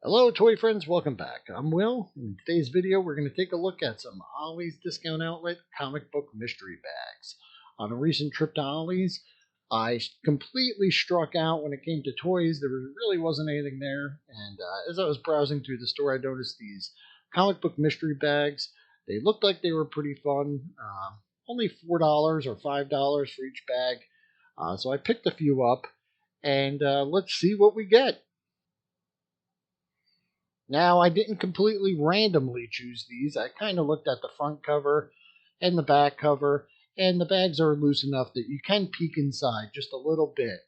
Hello toy friends, welcome back. I'm Will. In today's video we're going to take a look at some Ollie's Discount Outlet comic book mystery bags. On a recent trip to Ollie's, I completely struck out when it came to toys. There really wasn't anything there, and as I was browsing through the store I noticed these comic book mystery bags. They looked like they were pretty fun. Only $4 or $5 for each bag. So I picked a few up, and let's see what we get. Now, I didn't completely randomly choose these. I kind of looked at the front cover and the back cover, and the bags are loose enough that you can peek inside just a little bit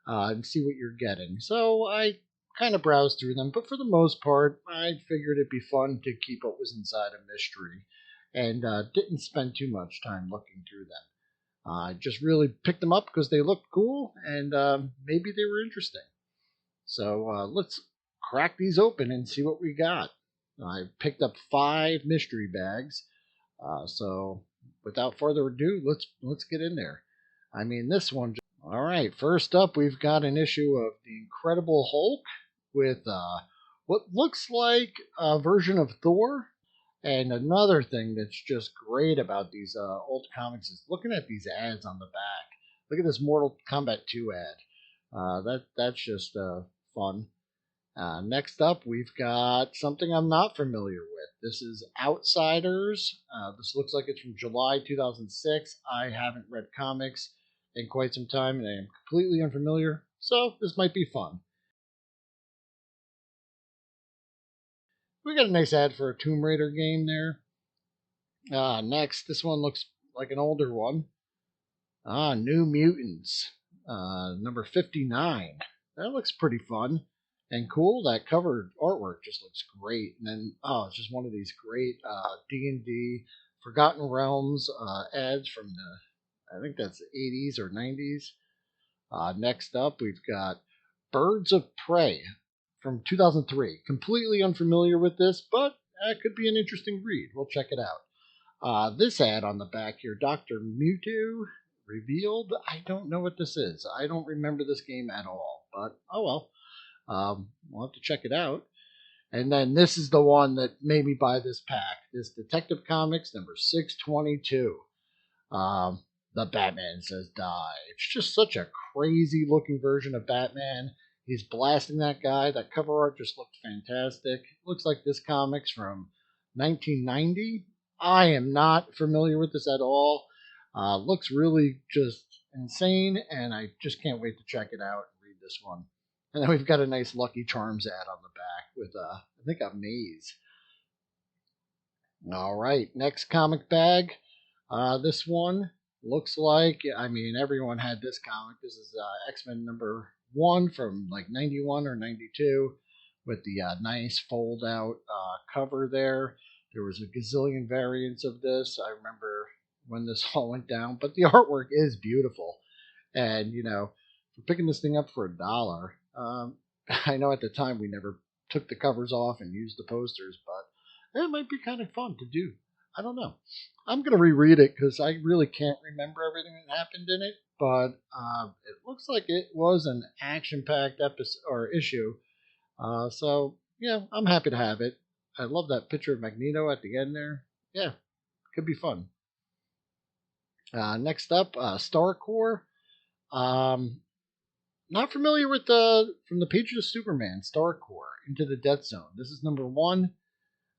and see what you're getting. So I kind of browsed through them, but for the most part, I figured it'd be fun to keep what was inside a mystery and didn't spend too much time looking through them. I just really picked them up because they looked cool and maybe they were interesting. So let's crack these open and see what we got. I picked up 5 mystery bags. So without further ado, let's get in there. I mean, this one. All right, first up, we've got an issue of the Incredible Hulk with what looks like a version of Thor. And another thing that's just great about these old comics is looking at these ads on the back. Look at this Mortal Kombat 2 ad. That's just fun. Next up, we've got something I'm not familiar with. This is Outsiders. This looks like it's from July 2006. I haven't read comics in quite some time, and I am completely unfamiliar, so this might be fun. We got a nice ad for a Tomb Raider game there. Next, this one looks like an older one. New Mutants, number 59. That looks pretty fun and cool. That cover artwork just looks great. And then, it's just one of these great D&D Forgotten Realms ads from I think that's the 80s or 90s. Next up, we've got Birds of Prey from 2003. Completely unfamiliar with this, but it could be an interesting read. We'll check it out. This ad on the back here, Dr. Mewtwo revealed. I don't know what this is. I don't remember this game at all, but oh well. We'll have to check it out. And then this is the one that made me buy this pack. This Detective Comics number 622. The Batman Says Die. It's just such a crazy looking version of Batman. He's blasting that guy. That cover art just looked fantastic. Looks like this comic's from 1990. I am not familiar with this at all. Looks really just insane, and I just can't wait to check it out and read this one. And then we've got a nice Lucky Charms ad on the back with, I think, a maze. All right, next comic bag. This one looks like, I mean, everyone had this comic. This is X-Men number 1 from like 91 or 92 with the nice fold-out cover there. There was a gazillion variants of this. I remember when this all went down, but the artwork is beautiful. And, for picking this thing up for $1, I know at the time we never took the covers off and used the posters, but it might be kind of fun to do. I don't know. I'm going to reread it because I really can't remember everything that happened in it, but it looks like it was an action-packed episode or issue. So, yeah, I'm happy to have it. I love that picture of Magneto at the end there. Yeah, could be fun. Next up, StarCore. Not familiar with from the pages of Superman, StarCore, Into the Death Zone. This is number 1.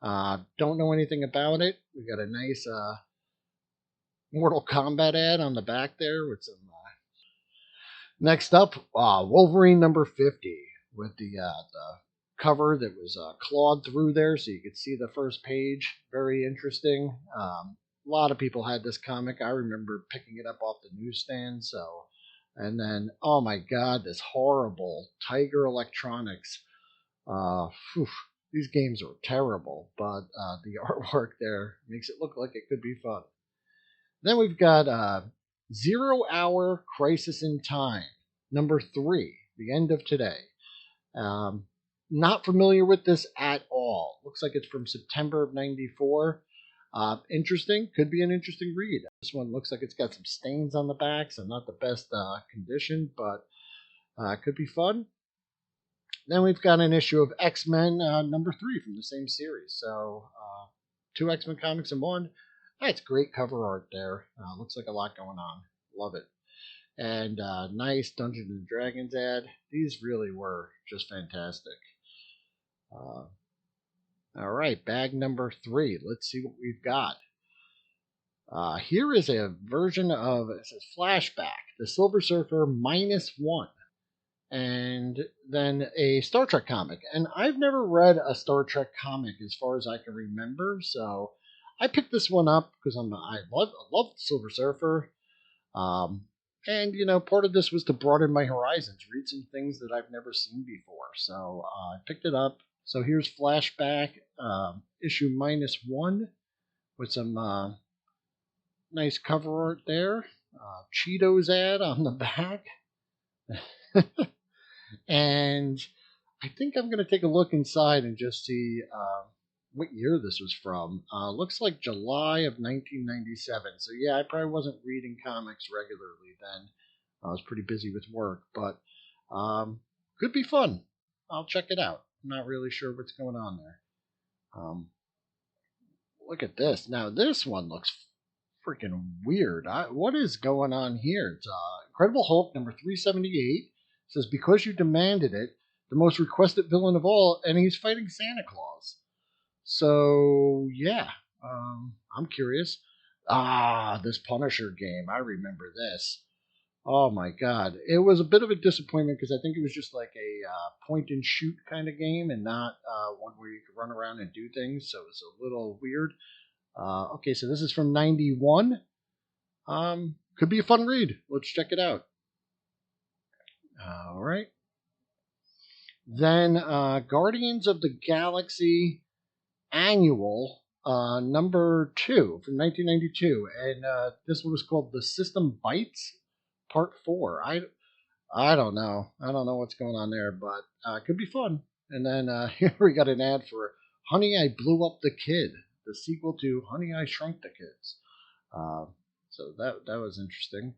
Don't know anything about it. We got a nice Mortal Kombat ad on the back there with some. Next up, Wolverine number 50 with the cover that was clawed through there, so you could see the first page. Very interesting. A lot of people had this comic. I remember picking it up off the newsstand. So, and then oh my God, this horrible Tiger Electronics. These games are terrible, but the artwork there makes it look like it could be fun. Then we've got 0 Hour Crisis in Time, number 3, The End of Today. Not familiar with this at all. Looks like it's from September of 94. Interesting. Could be an interesting read. This one looks like it's got some stains on the back, so not the best condition, but could be fun. Then we've got an issue of X-Men number 3 from the same series. So 2 X-Men comics in one. That's great cover art there. Looks like a lot going on. Love it. And nice Dungeons and Dragons ad. These really were just fantastic. All right, bag number 3. Let's see what we've got. Here is a version of, it says Flashback, the Silver Surfer -1, and then a Star Trek comic. And I've never read a Star Trek comic as far as I can remember, so I picked this one up because I love Silver Surfer. And, part of this was to broaden my horizons, read some things that I've never seen before. So I picked it up. So here's Flashback, issue -1 with some nice cover art there. Cheetos ad on the back. And I think I'm going to take a look inside and just see what year this was from. Looks like July of 1997. So yeah, I probably wasn't reading comics regularly then. I was pretty busy with work, but could be fun. I'll check it out. I'm not really sure what's going on there. Look at this. Now this one looks freaking weird. What is going on here? It's Incredible Hulk number 378. It says, because you demanded it, the most requested villain of all, and he's fighting Santa Claus. So, yeah, I'm curious. This Punisher game. I remember this. Oh, my God. It was a bit of a disappointment because I think it was just like a point-and-shoot kind of game and not one where you could run around and do things. So it was a little weird. Okay, so this is from 91. Could be a fun read. Let's check it out. All right. Then Guardians of the Galaxy Annual number 2 from 1992. And this one was called The System Bites Part 4. I don't know. I don't know what's going on there, but it could be fun. And then here we got an ad for Honey, I Blew Up the Kid, the sequel to Honey, I Shrunk the Kids. So that was interesting.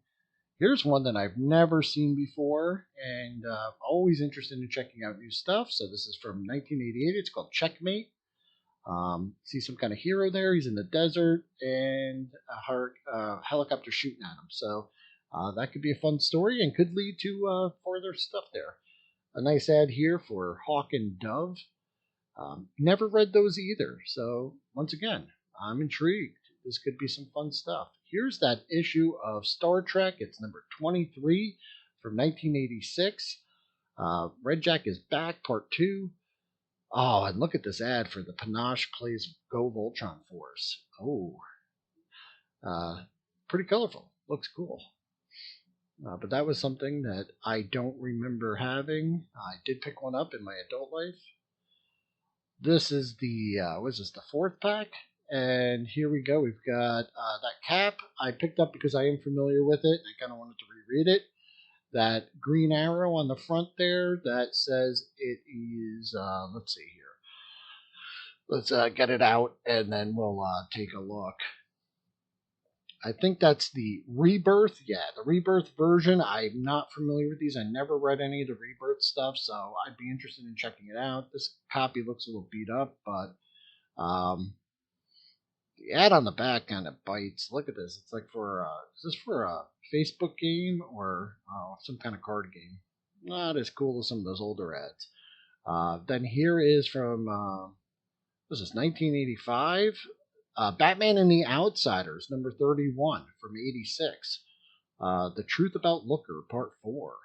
Here's one that I've never seen before, and always interested in checking out new stuff. So this is from 1988. It's called Checkmate. See some kind of hero there. He's in the desert, and a helicopter shooting at him. So that could be a fun story and could lead to further stuff there. A nice ad here for Hawk and Dove. Never read those either. So once again, I'm intrigued. This could be some fun stuff. Here's that issue of Star Trek. It's number 23 from 1986. Red Jack is Back, Part 2. Oh, and look at this ad for the Panache Plays Go Voltron Force. Oh, pretty colorful. Looks cool. But that was something that I don't remember having. I did pick one up in my adult life. This is the, the 4th pack? And here we go. We've got that cap I picked up because I am familiar with it. I kind of wanted to reread it. That green arrow on the front there that says it is, let's see here. Let's get it out and then we'll take a look. I think that's the Rebirth. Yeah, the Rebirth version. I'm not familiar with these. I never read any of the Rebirth stuff, so I'd be interested in checking it out. This copy looks a little beat up, but the ad on the back kind of bites. Look at this. It's like is this for a Facebook game or some kind of card game? Not as cool as some of those older ads. Then here is from, this is 1985. Batman and the Outsiders, number 31 from 86. The Truth About Looker, Part 4.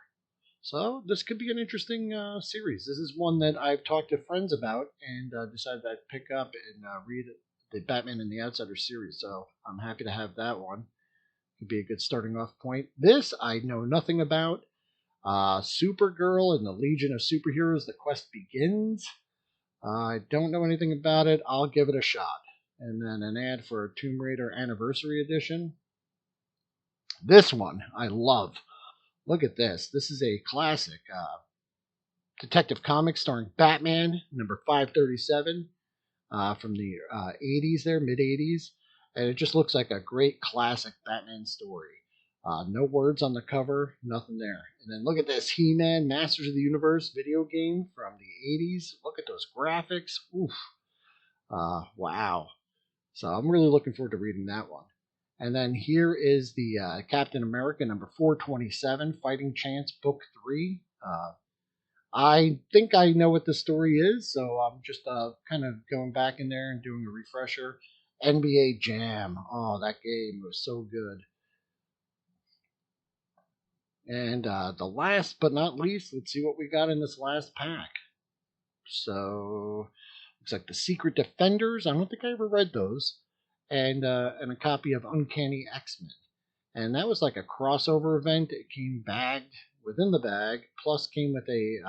So this could be an interesting series. This is one that I've talked to friends about and decided I'd pick up and read the Batman and the Outsiders series. So I'm happy to have that one. Could be a good starting off point. This I know nothing about. Supergirl and the Legion of Superheroes, The Quest Begins. I don't know anything about it. I'll give it a shot. And then an ad for a Tomb Raider Anniversary Edition. This one I love. Look at this. This is a classic Detective Comics starring Batman, number 537 from the 80s there, mid-80s. And it just looks like a great classic Batman story. No words on the cover, nothing there. And then look at this He-Man Masters of the Universe video game from the 80s. Look at those graphics. Oof. Wow. So I'm really looking forward to reading that one. And then here is the Captain America number 427, Fighting Chance, Book 3. I think I know what the story is, so I'm just kind of going back in there and doing a refresher. NBA Jam. Oh, that game was so good. And the last but not least, let's see what we got in this last pack. So, looks like The Secret Defenders. I don't think I ever read those. And a copy of Uncanny X-Men. And that was like a crossover event. It came bagged within the bag, plus came with a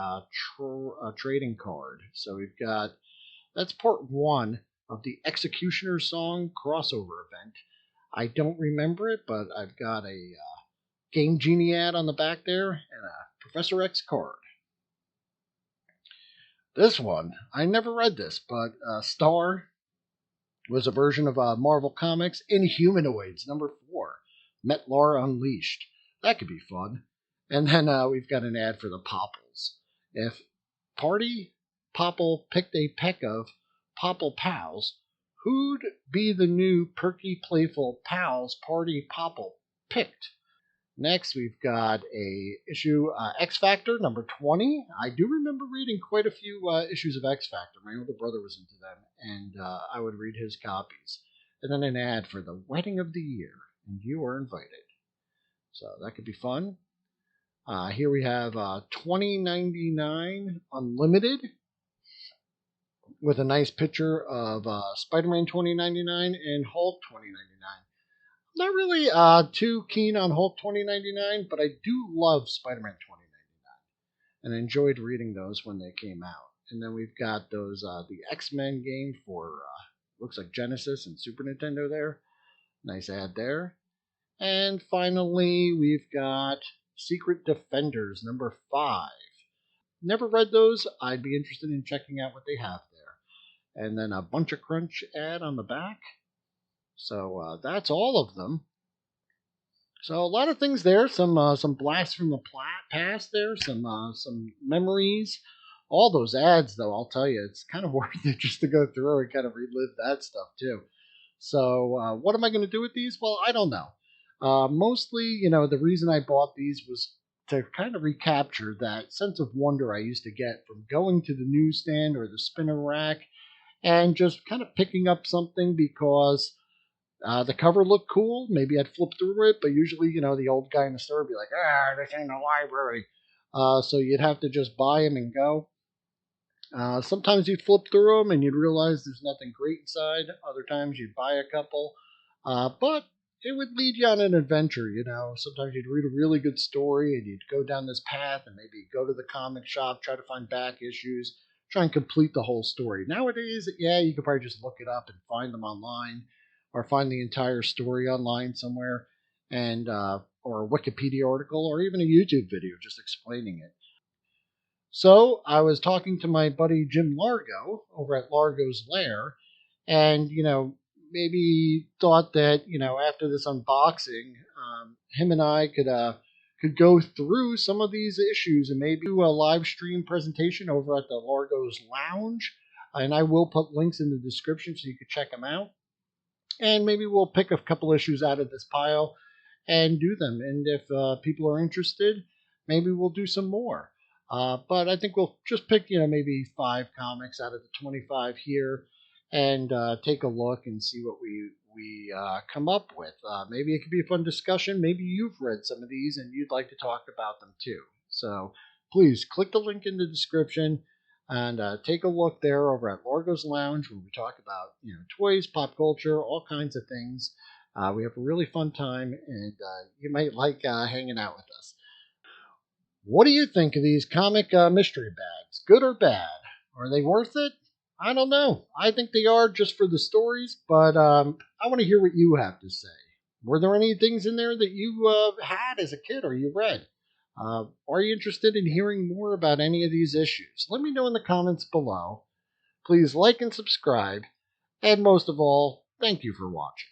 trading card. So we've got, that's part one of the Executioner Song crossover event. I don't remember it, but I've got a Game Genie ad on the back there and a Professor X card. This one, I never read this, but Star was a version of Marvel Comics Inhumanoids number 4, Met Lar Unleashed. That could be fun. And then we've got an ad for the Popples. If Party Popple picked a peck of Popple Pals, who'd be the new perky, playful Pals Party Popple picked? Next, we've got a issue X Factor number 20. I do remember reading quite a few issues of X Factor. My older brother was into them, and I would read his copies. And then an ad for the Wedding of the Year, and you are invited. So that could be fun. Here we have $20.99 Unlimited with a nice picture of Spider-Man $20.99 and Hulk $20.99. Not really too keen on Hulk 2099, but I do love Spider-Man 2099, and I enjoyed reading those when they came out. And then we've got those the X-Men game for looks like Genesis and Super Nintendo there. Nice ad there. And finally, we've got Secret Defenders number 5. Never read those. I'd be interested in checking out what they have there. And then a Bunch of Crunch ad on the back. So that's all of them. So a lot of things there. Some blasts from the past there. Some memories. All those ads, though, I'll tell you, it's kind of worth it just to go through and kind of relive that stuff too. So what am I going to do with these? Well, I don't know. Mostly, the reason I bought these was to kind of recapture that sense of wonder I used to get from going to the newsstand or the spinner rack and just kind of picking up something because the cover looked cool. Maybe I'd flip through it, but usually, the old guy in the store would be like, this ain't a library. So you'd have to just buy them and go. Sometimes you'd flip through them and you'd realize there's nothing great inside. Other times you'd buy a couple. But it would lead you on an adventure, Sometimes you'd read a really good story and you'd go down this path and maybe go to the comic shop, try to find back issues, try and complete the whole story. Nowadays, yeah, you could probably just look it up and find them online or find the entire story online somewhere and or a Wikipedia article or even a YouTube video just explaining it. So I was talking to my buddy Jim Largo over at Largo's Lair, and maybe thought that after this unboxing, him and I could go through some of these issues and maybe do a live stream presentation over at the Largo's Lounge, and I will put links in the description so you can check them out. And maybe we'll pick a couple issues out of this pile and do them. And if people are interested, maybe we'll do some more. But I think we'll just pick, maybe 5 comics out of the 25 here and take a look and see what we come up with. Maybe it could be a fun discussion. Maybe you've read some of these and you'd like to talk about them too. So please click the link in the description and take a look there over at Largo's Lounge where we talk about toys, pop culture, all kinds of things. We have a really fun time, and you might like hanging out with us. What do you think of these comic mystery bags? Good or bad? Are they worth it? I don't know. I think they are just for the stories, but I want to hear what you have to say. Were there any things in there that you had as a kid or you read? Are you interested in hearing more about any of these issues? Let me know in the comments below. Please like and subscribe. And most of all, thank you for watching.